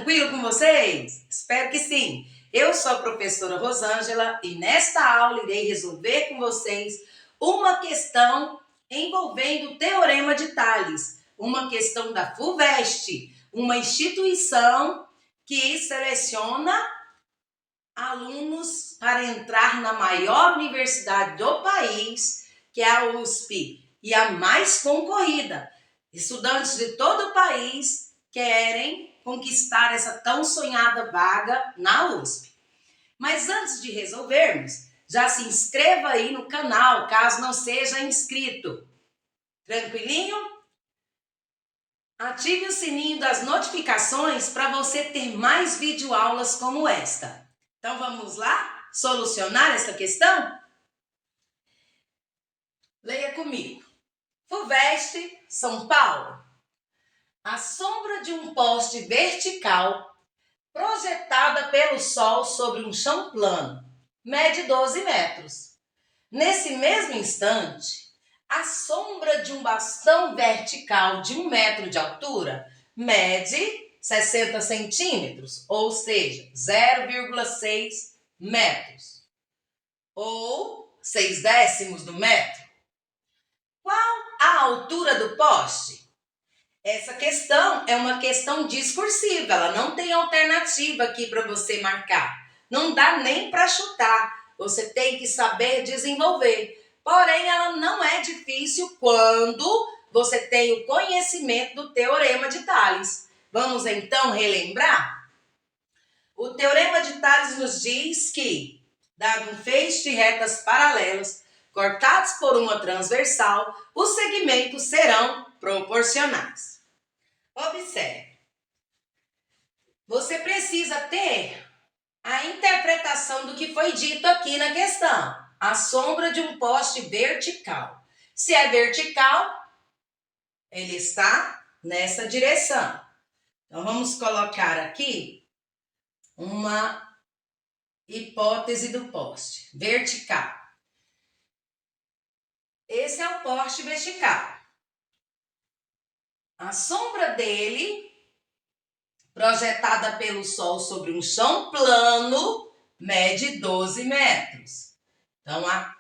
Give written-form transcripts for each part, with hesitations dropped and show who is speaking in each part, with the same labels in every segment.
Speaker 1: tranquilo com vocês? Espero que sim. Eu sou a professora Rosângela e nesta aula irei resolver com vocês uma questão envolvendo o Teorema de Tales, uma questão da FUVEST, uma instituição que seleciona alunos para entrar na maior universidade do país, que é a USP, e a mais concorrida. Estudantes de todo o país querem conquistar essa tão sonhada vaga na USP. Mas antes de resolvermos, já se inscreva aí no canal, caso não seja inscrito. Tranquilinho? Ative o sininho das notificações para você ter mais videoaulas como esta. Então vamos lá solucionar essa questão? Leia comigo. FUVEST, São Paulo. A sombra de um poste vertical projetada pelo sol sobre um chão plano mede 12 metros. Nesse mesmo instante, a sombra de um bastão vertical de 1 metro de altura mede 60 centímetros, ou seja, 0,6 metros, ou 6/10 do metro. Qual a altura do poste? Essa questão é uma questão discursiva, ela não tem alternativa aqui para você marcar. Não dá nem para chutar, você tem que saber desenvolver. Porém, ela não é difícil quando você tem o conhecimento do Teorema de Tales. Vamos então relembrar? O Teorema de Tales nos diz que, dado um feixe de retas paralelas cortadas por uma transversal, os segmentos serão proporcionais. Observe. Você precisa ter a interpretação do que foi dito aqui na questão. A sombra de um poste vertical. Se é vertical, ele está nessa direção. Então, vamos colocar aqui uma hipótese do poste vertical. Esse é o poste vertical. A sombra dele, projetada pelo sol sobre um chão plano, mede 12 metros. Então, a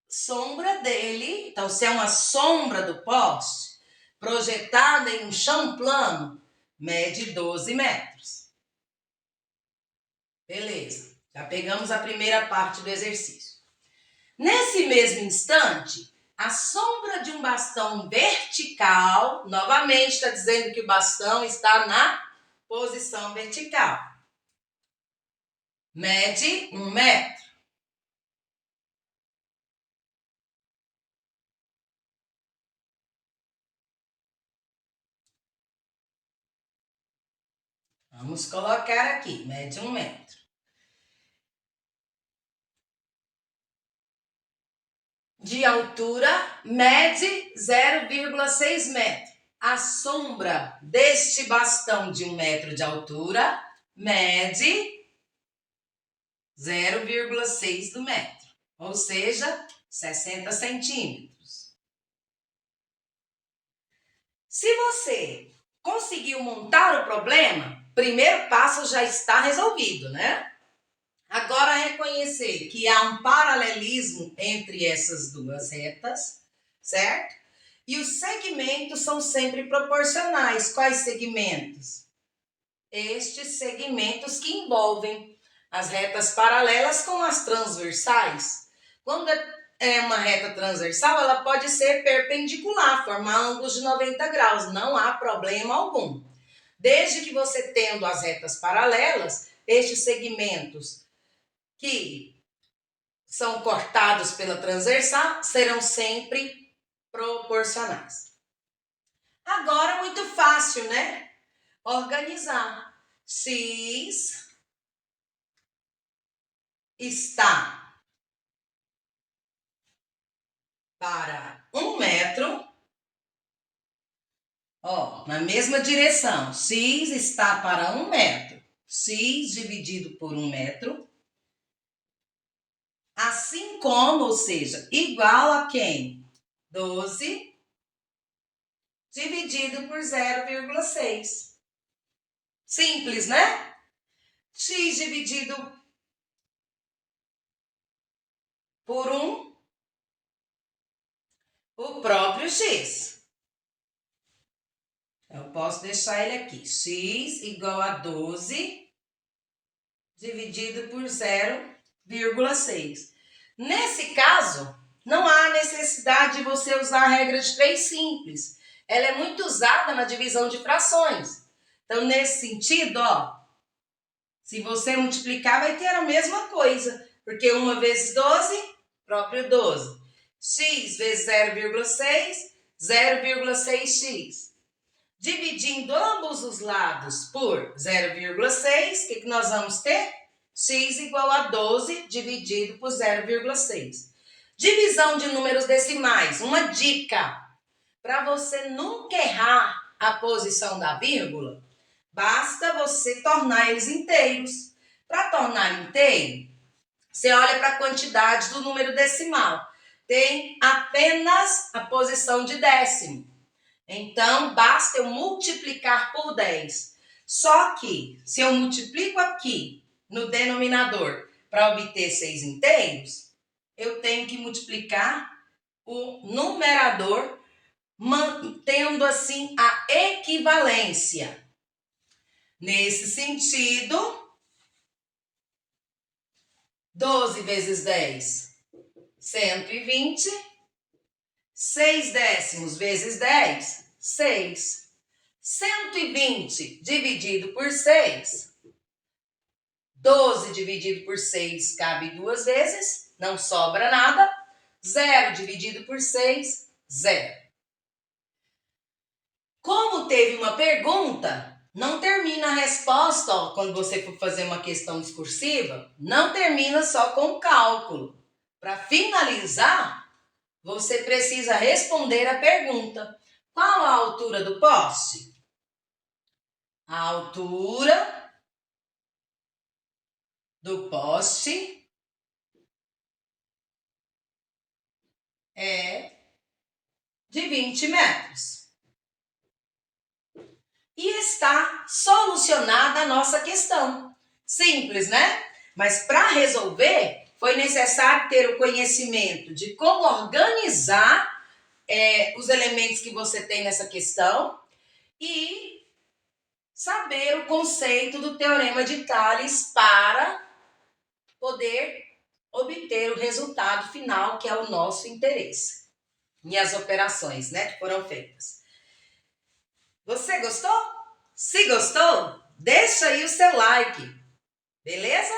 Speaker 1: sombra dele, então se é uma sombra do poste, projetada em um chão plano, mede 12 metros. Beleza, já pegamos a primeira parte do exercício. Nesse mesmo instante, a sombra de um bastão vertical, novamente está dizendo que o bastão está na posição vertical, mede 1 metro. Vamos colocar aqui, mede 1 metro. De altura, mede 0,6 metro. A sombra deste bastão de 1 metro de altura mede 0,6 do metro, ou seja, 60 centímetros. Se você conseguiu montar o problema, o primeiro passo já está resolvido, né? Agora, reconhecer que há um paralelismo entre essas duas retas, certo? E os segmentos são sempre proporcionais. Quais segmentos? Estes segmentos que envolvem as retas paralelas com as transversais. Quando é uma reta transversal, ela pode ser perpendicular, formar ângulos de 90 graus, não há problema algum. Desde que você tendo as retas paralelas, estes segmentos que são cortados pela transversal serão sempre proporcionais. Agora, muito fácil, né? Organizar. X está para 1 metro, ó, na mesma direção. X está para 1 metro. X dividido por 1 metro. Assim como, ou seja, igual a quem? 12 dividido por 0,6. Simples, né? X dividido por 1, o próprio x. Eu posso deixar ele aqui. X igual a 12 dividido por 0,6. Nesse caso, não há necessidade de você usar a regra de 3 simples. Ela é muito usada na divisão de frações. Então, nesse sentido, ó, se você multiplicar, vai ter a mesma coisa. Porque 1 vezes 12, próprio 12. X vezes 0,6, 0,6x. Dividindo ambos os lados por 0,6, o que nós vamos ter? X igual a 12 dividido por 0,6. Divisão de números decimais. Uma dica para você nunca errar a posição da vírgula, basta você tornar eles inteiros. Para tornar inteiro, você olha para a quantidade do número decimal. Tem apenas a posição de décimo. Então, basta eu multiplicar por 10. Só que, se eu multiplico aqui no denominador para obter 6 inteiros, eu tenho que multiplicar o numerador, mantendo assim a equivalência. Nesse sentido, 12 vezes 10, 120. 6 décimos vezes 10, 6. 120 dividido por 6. 12 dividido por 6 cabe 2 vezes, não sobra nada. 0 dividido por 6, 0. Como teve uma pergunta, não termina a resposta, ó, quando você for fazer uma questão discursiva, não termina só com o cálculo. Para finalizar, você precisa responder a pergunta: qual a altura do poste? A altura do poste é de 20 metros. E está solucionada a nossa questão. Simples, né? Mas para resolver, foi necessário ter o conhecimento de como organizar os elementos que você tem nessa questão e saber o conceito do Teorema de Tales para poder obter o resultado final, que é o nosso interesse. E as operações, né, que foram feitas. Você gostou? Se gostou, deixa aí o seu like, beleza?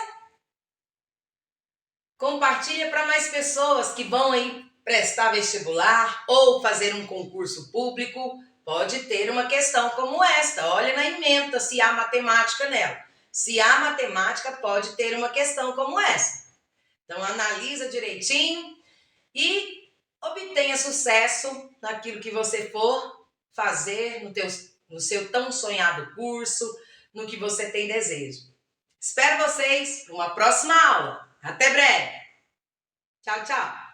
Speaker 1: Compartilha para mais pessoas que vão aí prestar vestibular ou fazer um concurso público. Pode ter uma questão como esta. Olha na ementa se há matemática nela. Se há matemática, pode ter uma questão como essa. Então, analisa direitinho e obtenha sucesso naquilo que você for fazer no seu tão sonhado curso, no que você tem desejo. Espero vocês para uma próxima aula. Até breve. Tchau, tchau.